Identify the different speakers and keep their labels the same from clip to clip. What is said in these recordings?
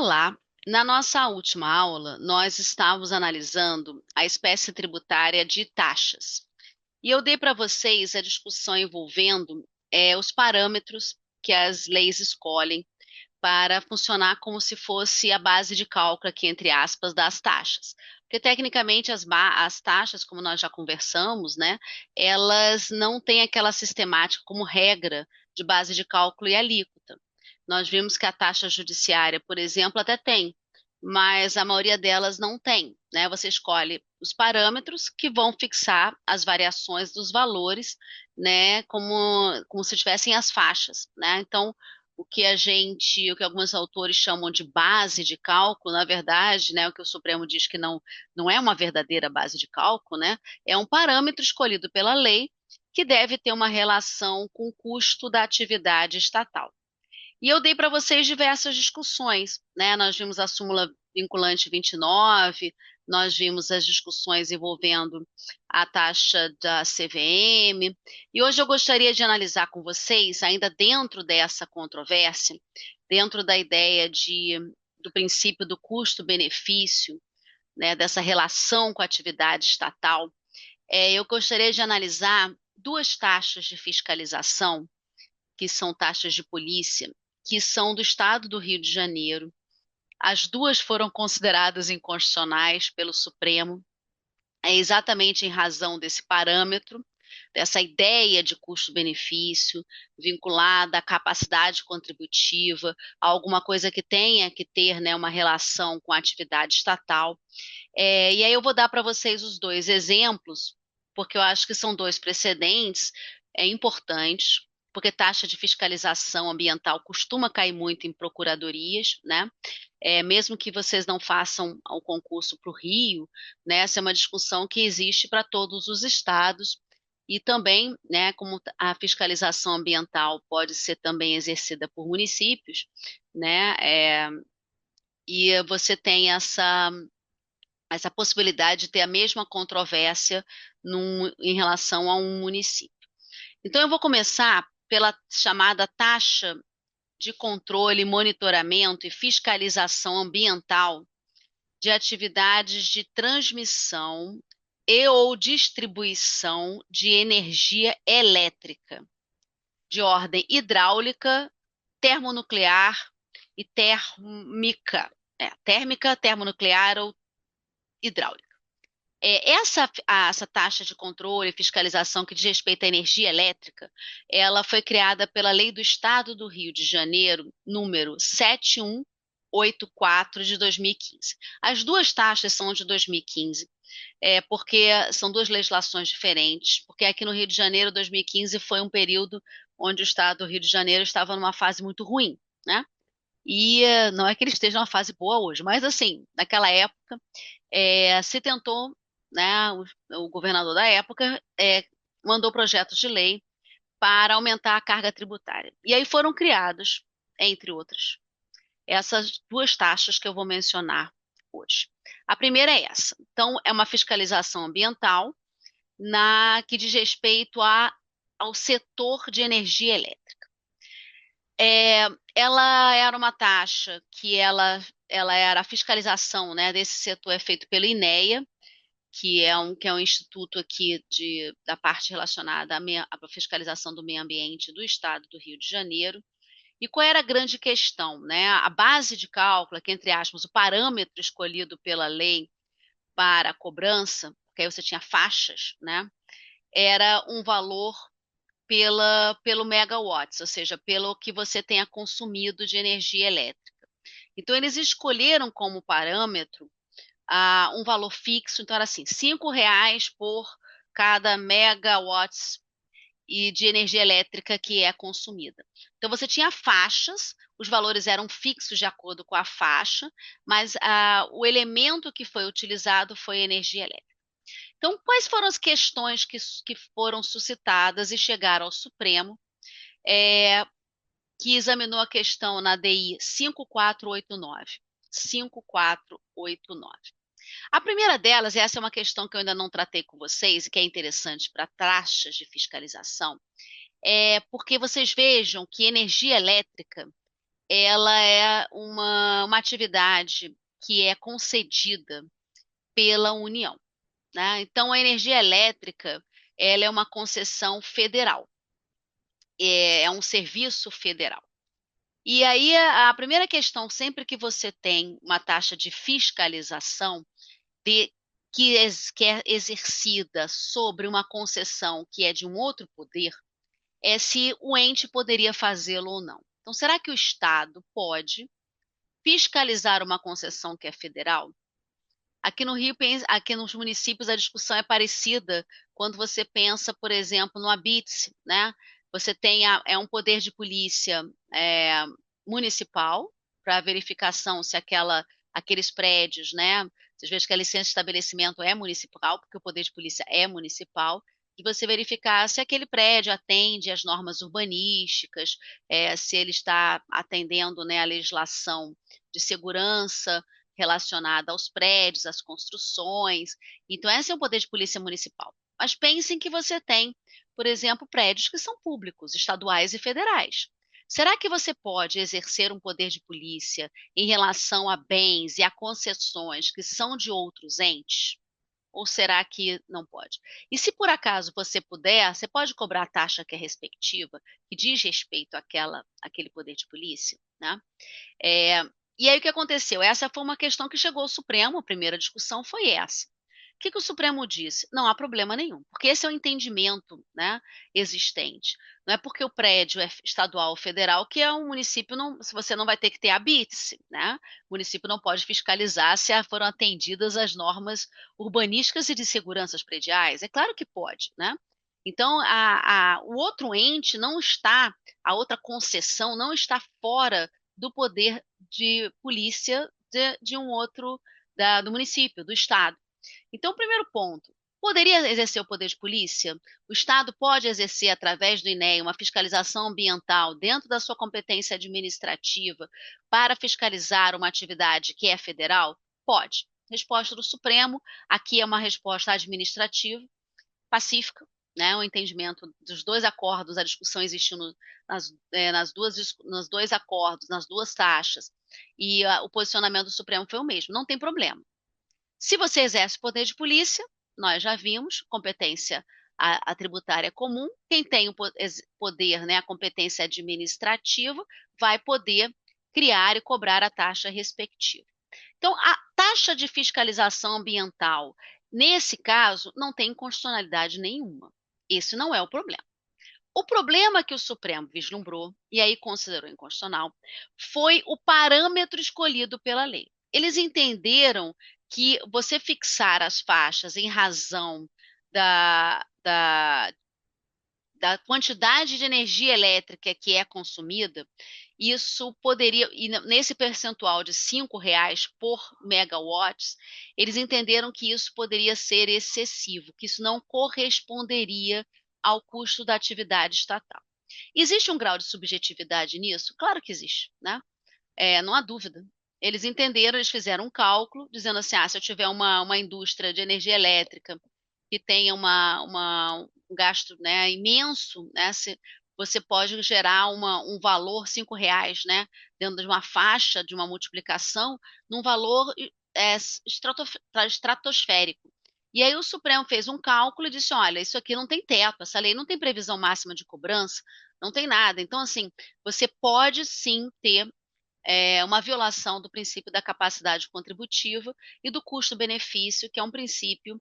Speaker 1: Olá! Na nossa última aula, nós estávamos analisando a espécie tributária de taxas. E eu dei para vocês a discussão envolvendo os parâmetros que as leis escolhem para funcionar como se fosse a base de cálculo aqui, entre aspas, das taxas. Porque, tecnicamente, as taxas, como nós já conversamos, né, elas não têm aquela sistemática como regra de base de cálculo e alíquota. Nós vimos que a taxa judiciária, por exemplo, até tem, mas a maioria delas não tem, né? Você escolhe os parâmetros que vão fixar as variações dos valores, né, como se tivessem as faixas, né? Então, o que alguns autores chamam de base de cálculo, na verdade, né, o que o Supremo diz que não é uma verdadeira base de cálculo, né, é um parâmetro escolhido pela lei que deve ter uma relação com o custo da atividade estatal. E eu dei para vocês diversas discussões, né? Nós vimos a súmula vinculante 29, nós vimos as discussões envolvendo a taxa da CVM, e hoje eu gostaria de analisar com vocês, ainda dentro dessa controvérsia, dentro da ideia do princípio do custo-benefício, né, dessa relação com a atividade estatal, eu gostaria de analisar duas taxas de fiscalização que são taxas de polícia, que são do Estado do Rio de Janeiro. As duas foram consideradas inconstitucionais pelo Supremo, exatamente em razão desse parâmetro, dessa ideia de custo-benefício vinculada à capacidade contributiva, a alguma coisa que tenha que ter, né, uma relação com a atividade estatal. E aí eu vou dar para vocês os dois exemplos, porque eu acho que são dois precedentes importantes, porque taxa de fiscalização ambiental costuma cair muito em procuradorias, né? Mesmo que vocês não façam o concurso para o Rio, né? Essa é uma discussão que existe para todos os estados, e também, né, como a fiscalização ambiental pode ser também exercida por municípios, né? E você tem essa possibilidade de ter a mesma controvérsia em relação a um município. Então, eu vou começar pela chamada taxa de controle, monitoramento e fiscalização ambiental de atividades de transmissão e ou distribuição de energia elétrica, de ordem hidráulica, termonuclear e térmica, termonuclear ou hidráulica. Essa taxa de controle e fiscalização que diz respeito à energia elétrica, ela foi criada pela Lei do Estado do Rio de Janeiro, número 7184 de 2015. As duas taxas são de 2015, porque são duas legislações diferentes, porque aqui no Rio de Janeiro, 2015 foi um período onde o Estado do Rio de Janeiro estava numa fase muito ruim, né? E não é que ele esteja numa fase boa hoje, mas assim, naquela época, se tentou, né, o governador da época mandou projetos de lei para aumentar a carga tributária. E aí foram criadas, entre outras, essas duas taxas que eu vou mencionar hoje. A primeira é essa. Então, é uma fiscalização ambiental que diz respeito ao setor de energia elétrica. Ela era uma taxa que ela era a fiscalização, né, desse setor é feito pelo INEA, que é um instituto aqui da parte relacionada à fiscalização do meio ambiente do Estado do Rio de Janeiro. E qual era a grande questão, né? A base de cálculo, que, entre aspas, o parâmetro escolhido pela lei para a cobrança, porque aí você tinha faixas, né? Era um valor pelo megawatts, ou seja, pelo que você tenha consumido de energia elétrica. Então, eles escolheram como parâmetro um valor fixo, então era assim, R$ 5 por cada megawatts de energia elétrica que é consumida. Então você tinha faixas, os valores eram fixos de acordo com a faixa, mas o elemento que foi utilizado foi energia elétrica. Então, quais foram as questões que foram suscitadas e chegaram ao Supremo, que examinou a questão na DI 5489? 5489. A primeira delas, e essa é uma questão que eu ainda não tratei com vocês, e que é interessante para taxas de fiscalização, porque vocês vejam que energia elétrica ela é uma atividade que é concedida pela União, né? Então, a energia elétrica, ela é uma concessão federal, é um serviço federal. E aí, a primeira questão, sempre que você tem uma taxa de fiscalização de, que é exercida sobre uma concessão que é de um outro poder, é se o ente poderia fazê-lo ou não. Então, será que o Estado pode fiscalizar uma concessão que é federal? Aqui no Rio, aqui nos municípios, a discussão é parecida quando você pensa, por exemplo, no Habite, né? Você tem um poder de polícia municipal para verificação se aqueles prédios, né? Vocês veem que a licença de estabelecimento é municipal, porque o poder de polícia é municipal, e você verificar se aquele prédio atende às normas urbanísticas, se ele está atendendo, né, a legislação de segurança relacionada aos prédios, às construções. Então, esse é o poder de polícia municipal. Mas pensem que você tem, por exemplo, prédios que são públicos, estaduais e federais. Será que você pode exercer um poder de polícia em relação a bens e a concessões que são de outros entes? Ou será que não pode? E se por acaso você puder, você pode cobrar a taxa que é respectiva, que diz respeito àquele poder de polícia, né? É, e aí o que aconteceu? Essa foi uma questão que chegou ao Supremo, a primeira discussão foi essa. O que o Supremo disse? Não há problema nenhum, porque esse é o entendimento, né, existente. Não é porque o prédio é estadual ou federal que é um município, não, se você não vai ter que ter habite, né? O município não pode fiscalizar se foram atendidas as normas urbanísticas e de segurança prediais. É claro que pode, né? Então, o outro ente não está, a outra concessão não está fora do poder de polícia de um outro, do município, do estado. Então, primeiro ponto, poderia exercer o poder de polícia? O Estado pode exercer, através do INEA, uma fiscalização ambiental dentro da sua competência administrativa para fiscalizar uma atividade que é federal? Pode. Resposta do Supremo, aqui é uma resposta administrativa, pacífica, né, o entendimento dos dois acordos, a discussão existiu nos dois acordos, nas duas taxas, e o posicionamento do Supremo foi o mesmo, não tem problema. Se você exerce poder de polícia, nós já vimos, competência a tributária comum, quem tem o poder, né, a competência administrativa, vai poder criar e cobrar a taxa respectiva. Então, a taxa de fiscalização ambiental, nesse caso, não tem inconstitucionalidade nenhuma. Esse não é o problema. O problema que o Supremo vislumbrou, e aí considerou inconstitucional, foi o parâmetro escolhido pela lei. Eles entenderam que você fixar as faixas em razão da, da, da quantidade de energia elétrica que é consumida, isso poderia, e nesse percentual de R$ 5 por megawatts, eles entenderam que isso poderia ser excessivo, que isso não corresponderia ao custo da atividade estatal. Existe um grau de subjetividade nisso? Claro que existe, né? Não há dúvida. Eles entenderam, eles fizeram um cálculo, dizendo assim, se eu tiver uma indústria de energia elétrica que tenha um gasto, né, imenso, né, você pode gerar um valor R$ 5, né, dentro de uma faixa, de uma multiplicação, num valor estratosférico. E aí o Supremo fez um cálculo e disse, olha, isso aqui não tem teto, essa lei não tem previsão máxima de cobrança, não tem nada. Então, assim, você pode sim ter uma violação do princípio da capacidade contributiva e do custo-benefício, que é um princípio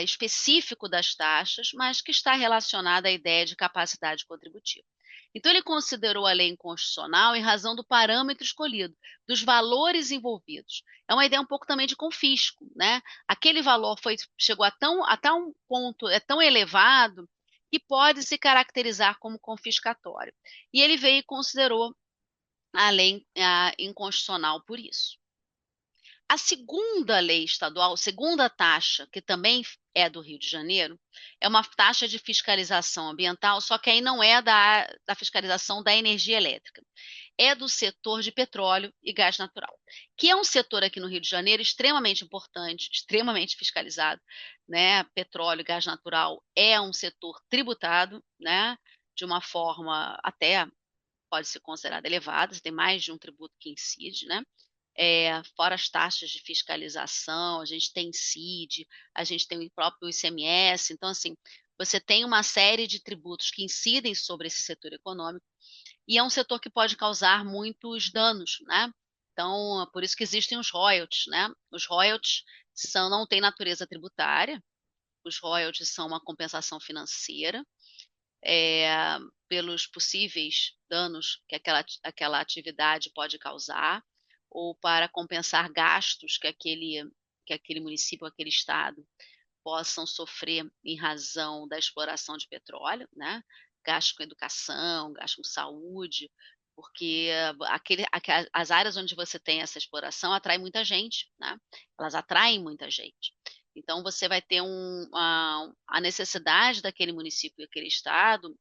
Speaker 1: específico das taxas, mas que está relacionado à ideia de capacidade contributiva. Então, ele considerou a lei inconstitucional em razão do parâmetro escolhido, dos valores envolvidos. É uma ideia um pouco também de confisco, né? Aquele valor chegou a tal ponto, é tão elevado, que pode se caracterizar como confiscatório. E ele veio e considerou a lei inconstitucional por isso. A segunda lei estadual, segunda taxa, que também é do Rio de Janeiro, é uma taxa de fiscalização ambiental, só que aí não é da fiscalização da energia elétrica. É do setor de petróleo e gás natural, que é um setor aqui no Rio de Janeiro extremamente importante, extremamente fiscalizado, né? Petróleo e gás natural é um setor tributado, né? De uma forma até pode ser considerada elevada, tem mais de um tributo que incide, né? Fora as taxas de fiscalização, a gente tem CID, a gente tem o próprio ICMS, então assim, você tem uma série de tributos que incidem sobre esse setor econômico, e é um setor que pode causar muitos danos, né? Então, por isso que existem os royalties, né? Os royalties não têm natureza tributária, os royalties são uma compensação financeira, pelos possíveis danos que aquela atividade pode causar, ou para compensar gastos que aquele município, aquele estado possam sofrer em razão da exploração de petróleo, né? Gastos com educação, gastos com saúde, porque as áreas onde você tem essa exploração atraem muita gente, né? Elas atraem muita gente. Então, você vai ter a necessidade daquele município e aquele estado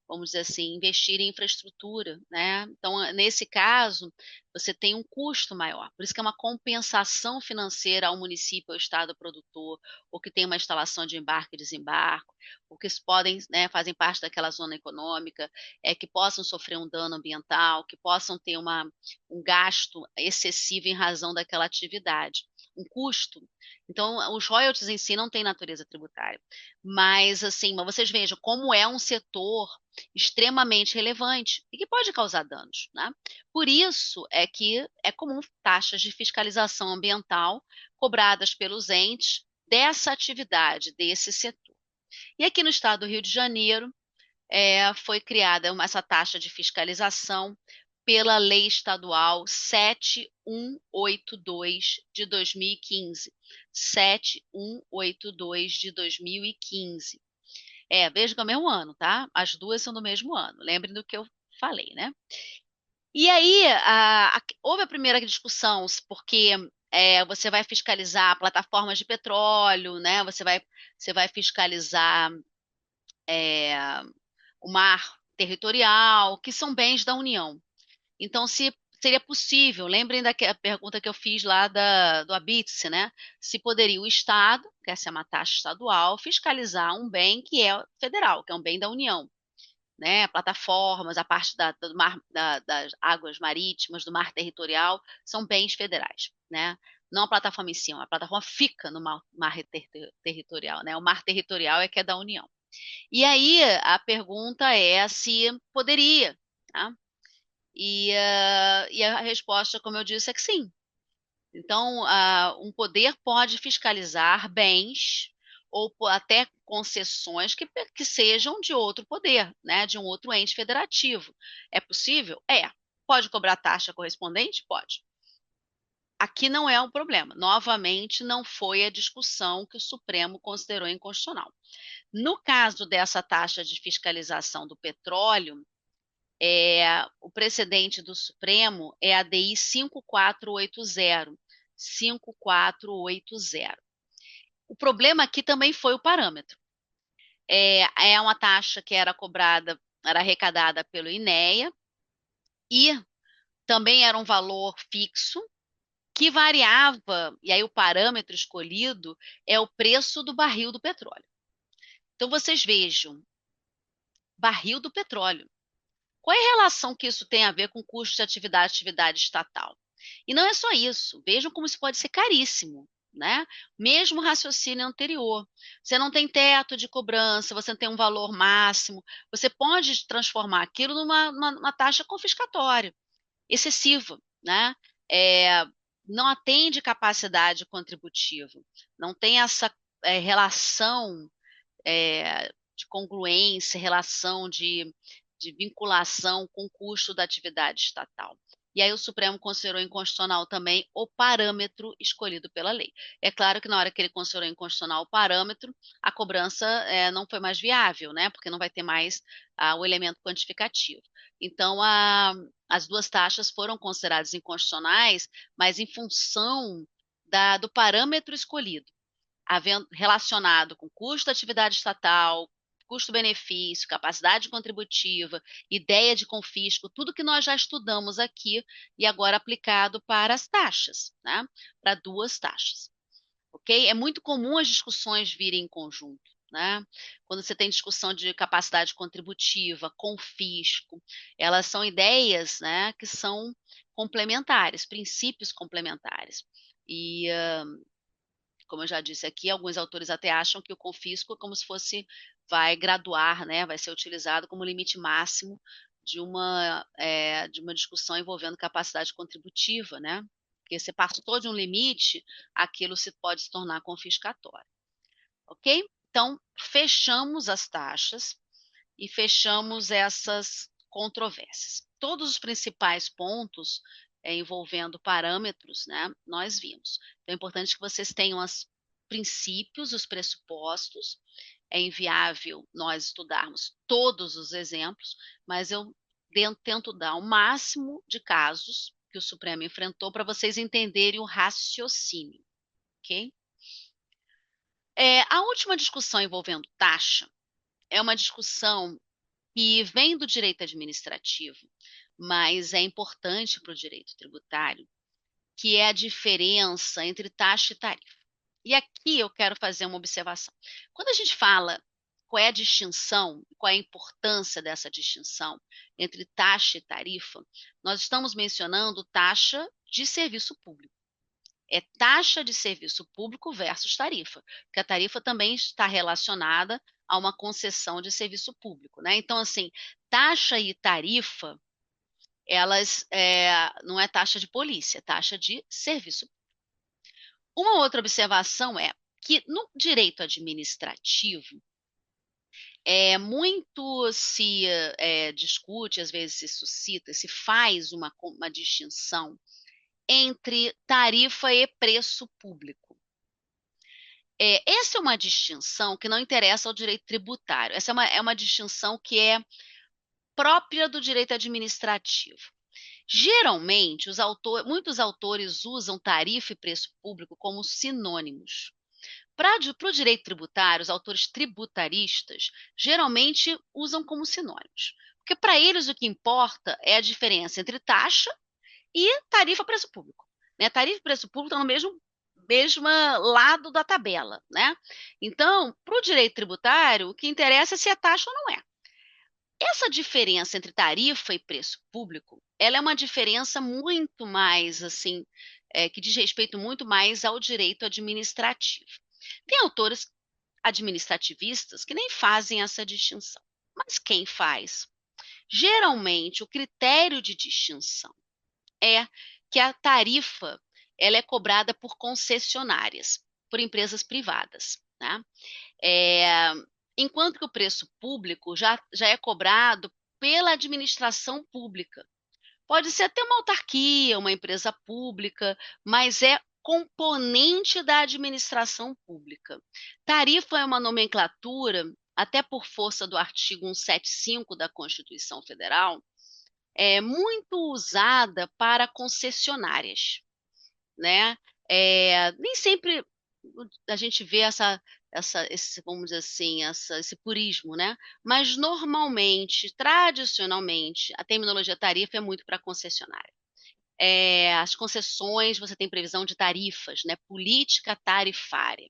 Speaker 1: vamos dizer assim, investir em infraestrutura, né? Então, nesse caso, você tem um custo maior. Por isso que é uma compensação financeira ao município, ao estado produtor, ou que tem uma instalação de embarque e desembarque, ou que podem, né, fazem parte daquela zona econômica, que possam sofrer um dano ambiental, que possam ter um gasto excessivo em razão daquela atividade. Um custo. Então, os royalties em si não têm natureza tributária. Mas, assim, vocês vejam como é um setor extremamente relevante e que pode causar danos, né? Por isso é que é comum taxas de fiscalização ambiental cobradas pelos entes dessa atividade, desse setor. E aqui no estado do Rio de Janeiro, foi criada essa taxa de fiscalização pela Lei Estadual 7182 de 2015. 7182 de 2015. Veja que é o mesmo ano, tá? As duas são do mesmo ano. Lembrem do que eu falei, né? E aí, houve a primeira discussão, porque você vai fiscalizar plataformas de petróleo, né? Você vai fiscalizar o mar territorial, que são bens da União. Então, se seria possível, lembrem da pergunta que eu fiz lá do ABITSE, né? Se poderia o Estado, que essa é uma taxa estadual, fiscalizar um bem que é federal, que é um bem da União, né? Plataformas, a parte do mar, das águas marítimas, do mar territorial, são bens federais, né? Não a plataforma em si, a plataforma fica no mar territorial, né? O mar territorial é que é da União. E aí a pergunta é se poderia, tá? E a resposta, como eu disse, é que sim. Então, um poder pode fiscalizar bens ou até concessões que sejam de outro poder, né, de um outro ente federativo. É possível? É. Pode cobrar taxa correspondente? Pode. Aqui não é um problema. Novamente, não foi a discussão que o Supremo considerou inconstitucional. No caso dessa taxa de fiscalização do petróleo, o precedente do Supremo é a DI 5480. 5480. O problema aqui também foi o parâmetro. É uma taxa que era cobrada, era arrecadada pelo INEA e também era um valor fixo que variava, e aí o parâmetro escolhido é o preço do barril do petróleo. Então vocês vejam, barril do petróleo. Qual é a relação que isso tem a ver com custo de atividade estatal? E não é só isso. Vejam como isso pode ser caríssimo, né? Mesmo raciocínio anterior. Você não tem teto de cobrança, você não tem um valor máximo. Você pode transformar aquilo numa taxa confiscatória, excessiva, né? É, não atende capacidade contributiva. Não tem essa relação de congruência, relação de vinculação com o custo da atividade estatal. E aí o Supremo considerou inconstitucional também o parâmetro escolhido pela lei. É claro que na hora que ele considerou inconstitucional o parâmetro, a cobrança não foi mais viável, né? Porque não vai ter mais o elemento quantificativo. Então, as duas taxas foram consideradas inconstitucionais, mas em função do parâmetro escolhido, relacionado com custo da atividade estatal, custo-benefício, capacidade contributiva, ideia de confisco, tudo que nós já estudamos aqui e agora aplicado para as taxas, né? Para duas taxas. Ok? É muito comum as discussões virem em conjunto. né? Quando você tem discussão de capacidade contributiva, confisco, elas são ideias, né, que são complementares, princípios complementares. E, como eu já disse aqui, alguns autores até acham que o confisco é como se fosse, vai graduar, né, vai ser utilizado como limite máximo de uma discussão envolvendo capacidade contributiva, né? Porque você passou de um limite, aquilo pode se tornar confiscatório, ok? Então, fechamos as taxas e fechamos essas controvérsias. Todos os principais pontos envolvendo parâmetros, né, nós vimos. Então, é importante que vocês tenham os princípios, os pressupostos. É inviável nós estudarmos todos os exemplos, mas eu tento dar o máximo de casos que o Supremo enfrentou para vocês entenderem o raciocínio, ok? A última discussão envolvendo taxa é uma discussão que vem do direito administrativo, mas é importante para o direito tributário, que é a diferença entre taxa e tarifa. E aqui eu quero fazer uma observação. Quando a gente fala qual é a distinção, qual é a importância dessa distinção entre taxa e tarifa, nós estamos mencionando taxa de serviço público. É taxa de serviço público versus tarifa, porque a tarifa também está relacionada a uma concessão de serviço público, né? Então, assim, taxa e tarifa, elas não é taxa de polícia, é taxa de serviço. Uma outra observação é que no direito administrativo, muito se discute, às vezes se suscita, se faz uma distinção entre tarifa e preço público. Essa é uma distinção que não interessa ao direito tributário. Essa é uma distinção que é própria do direito administrativo. Geralmente, muitos autores usam tarifa e preço público como sinônimos. Para o direito tributário, os autores tributaristas geralmente usam como sinônimos. Porque para eles o que importa é a diferença entre taxa e tarifa e preço público. Né? Tarifa e preço público estão no mesmo lado da tabela, né? Então, para o direito tributário, o que interessa é se é taxa ou não é. Essa diferença entre tarifa e preço público, ela é uma diferença muito mais, assim, que diz respeito muito mais ao direito administrativo. Tem autores administrativistas que nem fazem essa distinção. Mas quem faz? Geralmente, o critério de distinção é que a tarifa ela é cobrada por concessionárias, por empresas privadas, né? É, enquanto que o preço público já é cobrado pela administração pública. Pode ser até uma autarquia, uma empresa pública, mas é componente da administração pública. Tarifa é uma nomenclatura, até por força do artigo 175 da Constituição Federal, muito usada para concessionárias, né? Nem sempre a gente vê vamos dizer assim, esse purismo, né? Mas normalmente, tradicionalmente, a terminologia tarifa é muito para concessionária. As concessões, você tem previsão de tarifas, né? Política tarifária.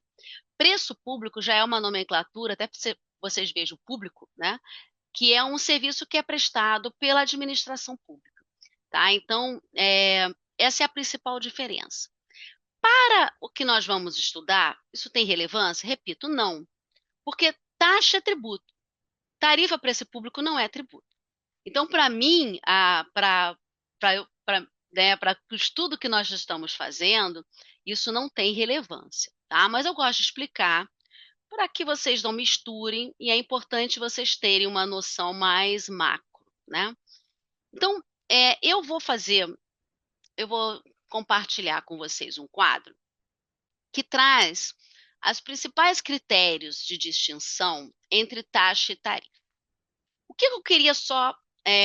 Speaker 1: Preço público já é uma nomenclatura, até para vocês vejam o público, né? Que é um serviço que é prestado pela administração pública. Tá? Então, essa é a principal diferença. Para o que nós vamos estudar, isso tem relevância? Repito, não. Porque taxa é tributo. Tarifa para esse público não é tributo. Então, para mim, para né, o estudo que nós estamos fazendo, isso não tem relevância. Tá? Mas eu gosto de explicar para que vocês não misturem e é importante vocês terem uma noção mais macro. Né? Então, eu vou compartilhar com vocês um quadro que traz os principais critérios de distinção entre taxa e tarifa. O que eu queria só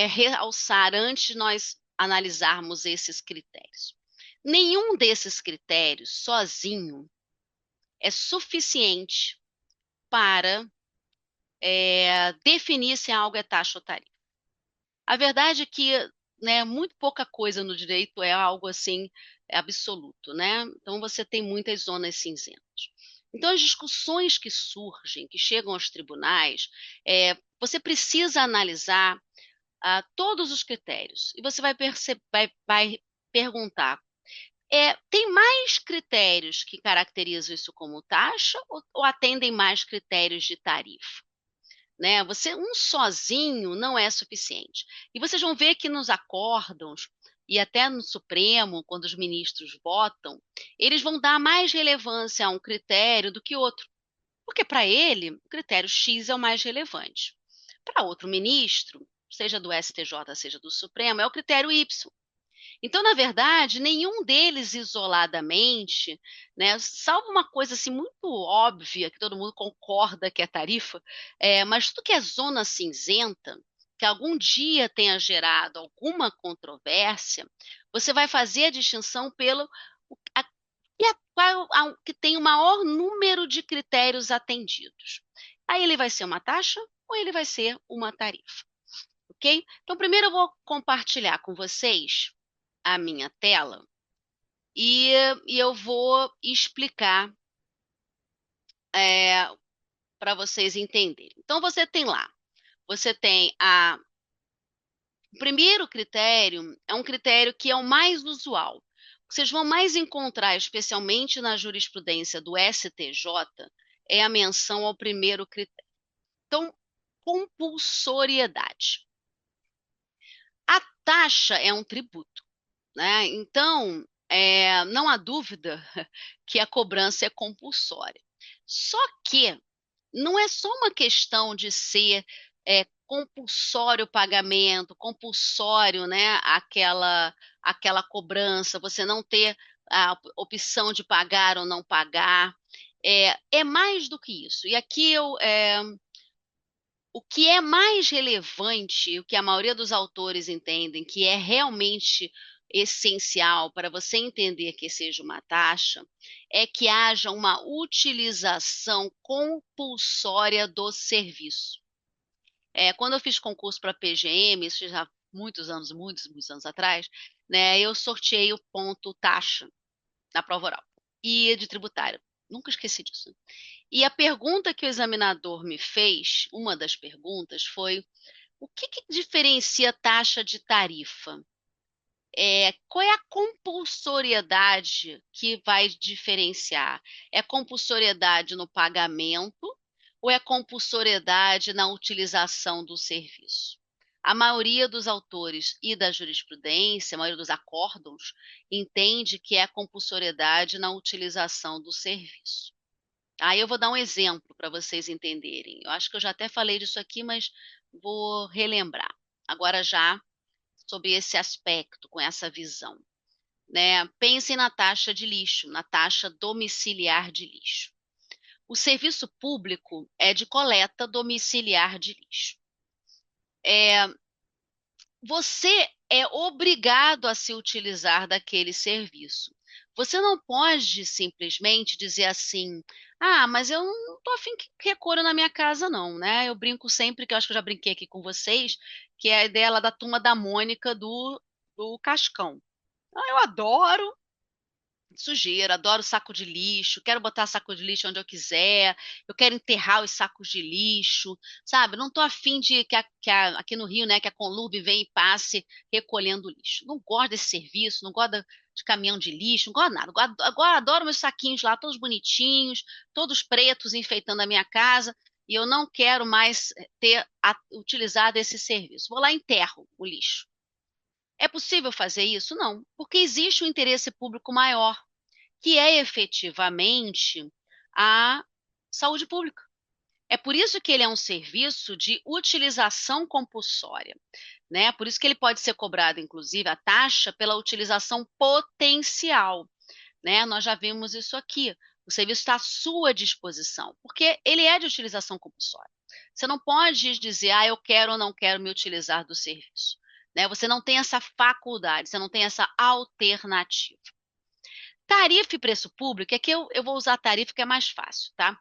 Speaker 1: realçar antes de nós analisarmos esses critérios? Nenhum desses critérios sozinho é suficiente para definir se algo é taxa ou tarifa. A verdade é que, né, muito pouca coisa no direito é algo assim absoluto, né? Então você tem muitas zonas cinzentas. Então, as discussões que surgem, que chegam aos tribunais, você precisa analisar todos os critérios. E você vai perguntar: tem mais critérios que caracterizam isso como taxa ou atendem mais critérios de tarifa? Né? Você um sozinho não é suficiente. E vocês vão ver que nos acórdãos e até no Supremo, quando os ministros votam, eles vão dar mais relevância a um critério do que outro, porque para ele o critério X é o mais relevante. Para outro ministro, seja do STJ, seja do Supremo, é o critério Y. Então, na verdade, nenhum deles isoladamente, né, salvo uma coisa assim muito óbvia, que todo mundo concorda que é tarifa, mas tudo que é zona cinzenta, que algum dia tenha gerado alguma controvérsia, você vai fazer a distinção pelo a, que tem o maior número de critérios atendidos. Aí ele vai ser uma taxa ou ele vai ser uma tarifa, ok? Então, primeiro eu vou compartilhar com vocês a minha tela e, e eu vou explicar para vocês entenderem. Então, você tem lá, você tem o primeiro critério, é um critério que é o mais usual. Vocês vão mais encontrar, especialmente na jurisprudência do STJ, é a menção ao primeiro critério. Então, compulsoriedade. A taxa é um tributo, né? Então, não há dúvida que a cobrança é compulsória. Só que não é só uma questão de ser compulsório o pagamento, compulsório, né, aquela cobrança, você não ter a opção de pagar ou não pagar. É mais do que isso. E aqui o que é mais relevante, o que a maioria dos autores entendem que é realmente essencial para você entender que seja uma taxa, é que haja uma utilização compulsória do serviço. Quando eu fiz concurso para PGM, isso já há muitos anos atrás, né, eu sorteei o ponto taxa na prova oral e de tributária. Nunca esqueci disso. E a pergunta que o examinador me fez, uma das perguntas, foi: o que diferencia taxa de tarifa? Qual é a compulsoriedade que vai diferenciar? É compulsoriedade no pagamento ou é compulsoriedade na utilização do serviço? A maioria dos autores e da jurisprudência, a maioria dos acórdãos, entende que é compulsoriedade na utilização do serviço. Aí eu vou dar um exemplo para vocês entenderem. Eu acho que eu já até falei disso aqui, mas vou relembrar. Agora já sobre esse aspecto, com essa visão, né? Pensem na taxa de lixo, na taxa domiciliar de lixo. O serviço público é de coleta domiciliar de lixo. Você é obrigado a se utilizar daquele serviço. Você não pode simplesmente dizer assim: ah, mas eu não estou afim que recolha na minha casa, não, né? Eu brinco sempre, que eu acho que eu já brinquei aqui com vocês, que é a ideia lá da turma da Mônica do Cascão. Ah, eu adoro sujeira, adoro saco de lixo, quero botar saco de lixo onde eu quiser, eu quero enterrar os sacos de lixo, sabe? Não estou afim de aqui no Rio, né, que a Conlurb vem e passe recolhendo lixo. Não gosto desse serviço, não gosto de caminhão de lixo, não gosto de nada. Agora adoro meus saquinhos lá, todos bonitinhos, todos pretos, enfeitando a minha casa, e eu não quero mais ter utilizado esse serviço. Vou lá e enterro o lixo. É possível fazer isso? Não, porque existe um interesse público maior, que é efetivamente a saúde pública. É por isso que ele é um serviço de utilização compulsória, né? Por isso que ele pode ser cobrado, inclusive, a taxa pela utilização potencial, né? Nós já vimos isso aqui. O serviço está à sua disposição, porque ele é de utilização compulsória. Você não pode dizer, eu quero ou não quero me utilizar do serviço, né? Você não tem essa faculdade, você não tem essa alternativa. Tarifa e preço público, é que eu vou usar tarifa que é mais fácil, tá?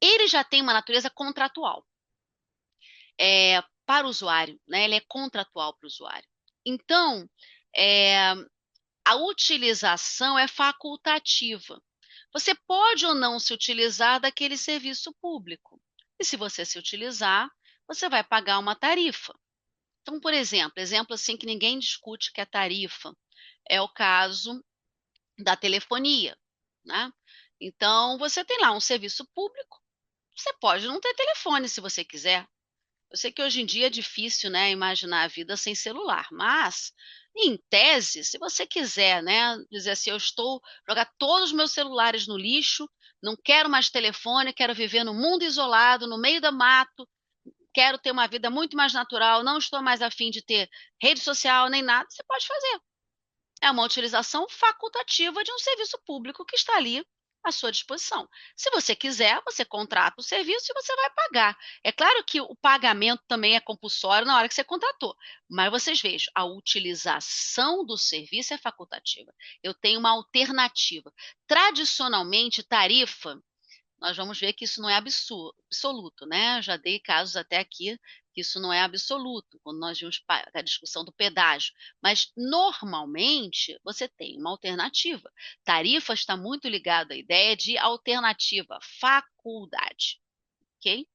Speaker 1: Ele já tem uma natureza contratual para o usuário, né? Ele é contratual para o usuário. Então, a utilização é facultativa. Você pode ou não se utilizar daquele serviço público. E se você se utilizar, você vai pagar uma tarifa. Então, por exemplo assim que ninguém discute que é tarifa, é o caso da telefonia, né? Então, você tem lá um serviço público, você pode não ter telefone se você quiser. Eu sei que hoje em dia é difícil, né, imaginar a vida sem celular, mas em tese, se você quiser, né, dizer assim, eu estou jogar todos os meus celulares no lixo, não quero mais telefone, quero viver no mundo isolado, no meio do mato, quero ter uma vida muito mais natural, não estou mais afim de ter rede social nem nada, você pode fazer. É uma utilização facultativa de um serviço público que está ali à sua disposição. Se você quiser, você contrata o serviço e você vai pagar. É claro que o pagamento também é compulsório na hora que você contratou, mas vocês vejam, a utilização do serviço é facultativa. Eu tenho uma alternativa. Tradicionalmente, tarifa nós vamos ver que isso não é absoluto, né? Já dei casos até aqui que isso não é absoluto, quando nós vimos a discussão do pedágio. Mas, normalmente, você tem uma alternativa. Tarifa está muito ligado à ideia de alternativa, faculdade, ok?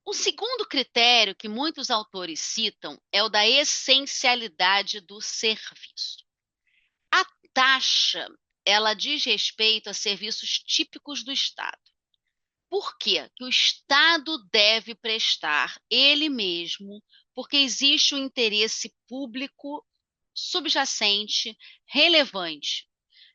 Speaker 1: O segundo critério que muitos autores citam é o da essencialidade do serviço. A taxa, ela diz respeito a serviços típicos do Estado. Por quê? Que o Estado deve prestar ele mesmo, porque existe um interesse público subjacente relevante.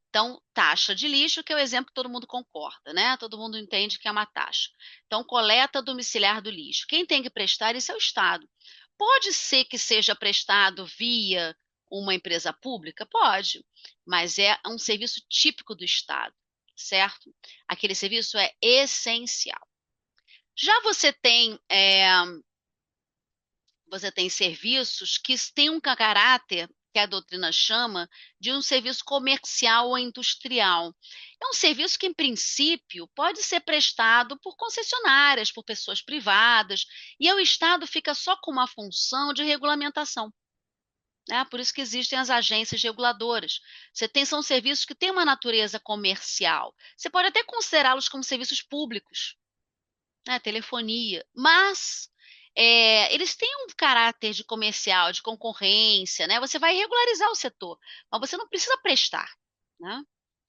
Speaker 1: Então, taxa de lixo, que é o exemplo que todo mundo concorda, né? Todo mundo entende que é uma taxa. Então, coleta domiciliar do lixo. Quem tem que prestar isso é o Estado. Pode ser que seja prestado via uma empresa pública? Pode, mas é um serviço típico do Estado, certo? Aquele serviço é essencial. Já você tem serviços que têm um caráter que a doutrina chama de um serviço comercial ou industrial. É um serviço que, em princípio, pode ser prestado por concessionárias, por pessoas privadas, e o Estado fica só com uma função de regulamentação. Né? Por isso que existem as agências reguladoras. São serviços que têm uma natureza comercial. Você pode até considerá-los como serviços públicos, né, telefonia, mas eles têm um caráter de comercial, de concorrência, né? Você vai regularizar o setor, mas você não precisa prestar, né?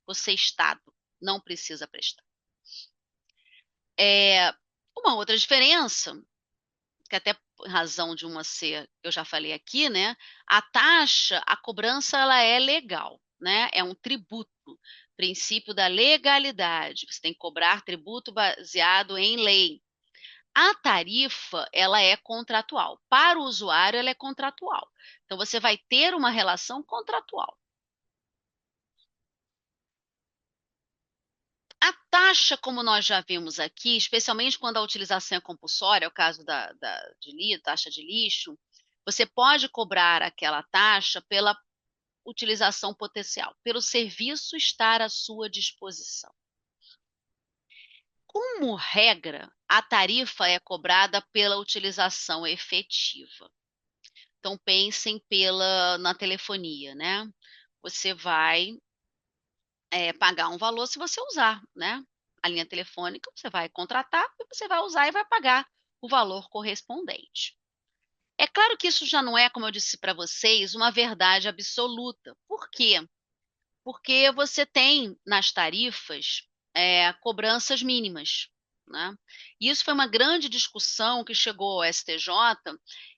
Speaker 1: Você, Estado, não precisa prestar. Uma outra diferença, que até por razão de uma ser, eu já falei aqui, né? A taxa, a cobrança, ela é legal, né? É um tributo, princípio da legalidade. Você tem que cobrar tributo baseado em lei. A tarifa, ela é contratual. Para o usuário, ela é contratual. Então, você vai ter uma relação contratual. A taxa, como nós já vimos aqui, especialmente quando a utilização é compulsória, é o caso taxa de lixo, você pode cobrar aquela taxa pela utilização potencial, pelo serviço estar à sua disposição. Como regra, a tarifa é cobrada pela utilização efetiva. Então pensem na telefonia, né? Você vai pagar um valor se você usar, né? A linha telefônica, você vai contratar e você vai usar e vai pagar o valor correspondente. É claro que isso já não é, como eu disse para vocês, uma verdade absoluta. Por quê? Porque você tem nas tarifas cobranças mínimas, né? E isso foi uma grande discussão que chegou ao STJ,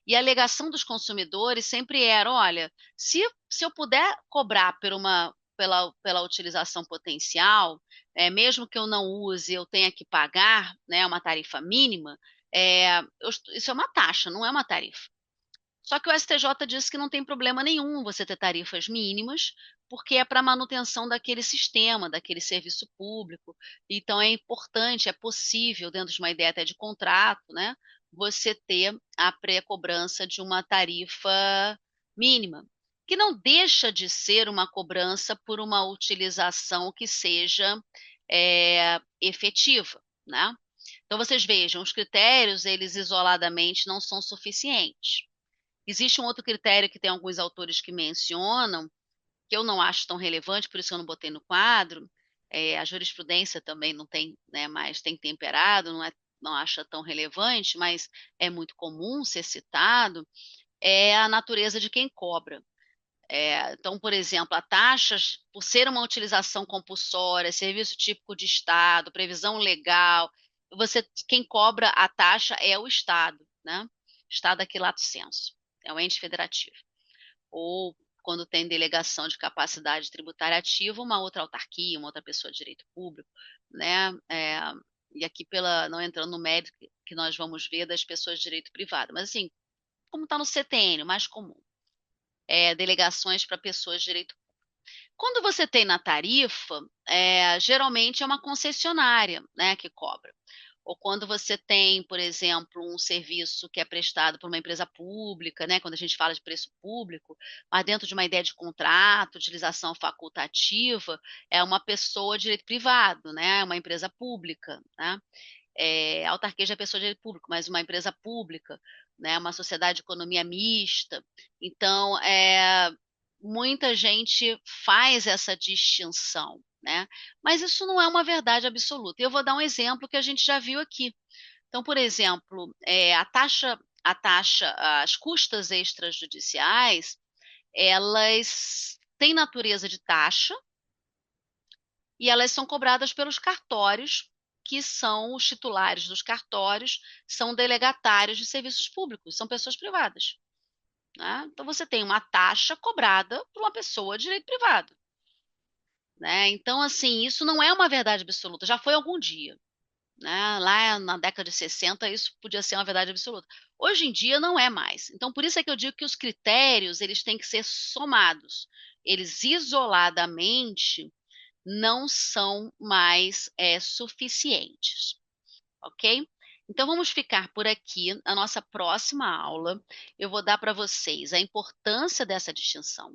Speaker 1: e a alegação dos consumidores sempre era: olha, se eu puder cobrar pela utilização potencial, mesmo que eu não use, eu tenha que pagar, né, uma tarifa mínima, isso é uma taxa, não é uma tarifa. Só que o STJ disse que não tem problema nenhum você ter tarifas mínimas, porque é para manutenção daquele sistema, daquele serviço público. Então é importante, é possível, dentro de uma ideia até de contrato, né, você ter a pré-cobrança de uma tarifa mínima, que não deixa de ser uma cobrança por uma utilização que seja efetiva, né? Então vocês vejam, os critérios, eles isoladamente não são suficientes. Existe um outro critério que tem alguns autores que mencionam, que eu não acho tão relevante, por isso eu não botei no quadro, A jurisprudência também não tem, né, mais tem temperado, não acha tão relevante, mas é muito comum ser citado, é a natureza de quem cobra. Então, por exemplo, a taxa, por ser uma utilização compulsória, serviço típico de Estado, previsão legal, quem cobra a taxa é o Estado, né? Estado aqui lato sensu, é o ente federativo. Ou quando tem delegação de capacidade tributária ativa, uma outra autarquia, uma outra pessoa de direito público, né? E aqui não entrando no mérito que nós vamos ver das pessoas de direito privado, mas assim, como está no CTN, o mais comum, delegações para pessoas de direito. Quando você tem na tarifa, geralmente é uma concessionária, né, que cobra. Ou quando você tem, por exemplo, um serviço que é prestado por uma empresa pública, né, quando a gente fala de preço público, mas dentro de uma ideia de contrato, utilização facultativa, é uma pessoa de direito privado, né, uma empresa pública, né? Autarquia já é pessoa de direito público, mas uma empresa pública, né, uma sociedade de economia mista. Então, muita gente faz essa distinção, né? Mas isso não é uma verdade absoluta. Eu vou dar um exemplo que a gente já viu aqui. Então, por exemplo, as custas extrajudiciais, elas têm natureza de taxa e elas são cobradas pelos cartórios, que são os titulares dos cartórios, são delegatários de serviços públicos, são pessoas privadas, né? Então você tem uma taxa cobrada por uma pessoa de direito privado, né? Então, assim, isso não é uma verdade absoluta, já foi algum dia, né? Lá na década de 60 isso podia ser uma verdade absoluta. Hoje em dia não é mais. Então, por isso é que eu digo que os critérios, eles têm que ser somados. Eles isoladamente não são mais suficientes, ok? Então vamos ficar por aqui. Na nossa próxima aula, eu vou dar para vocês a importância dessa distinção,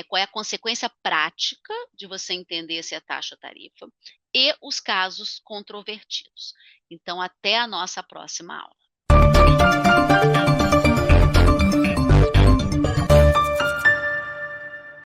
Speaker 1: qual é a consequência prática de você entender se é taxa ou tarifa e os casos controvertidos. Então, até a nossa próxima aula.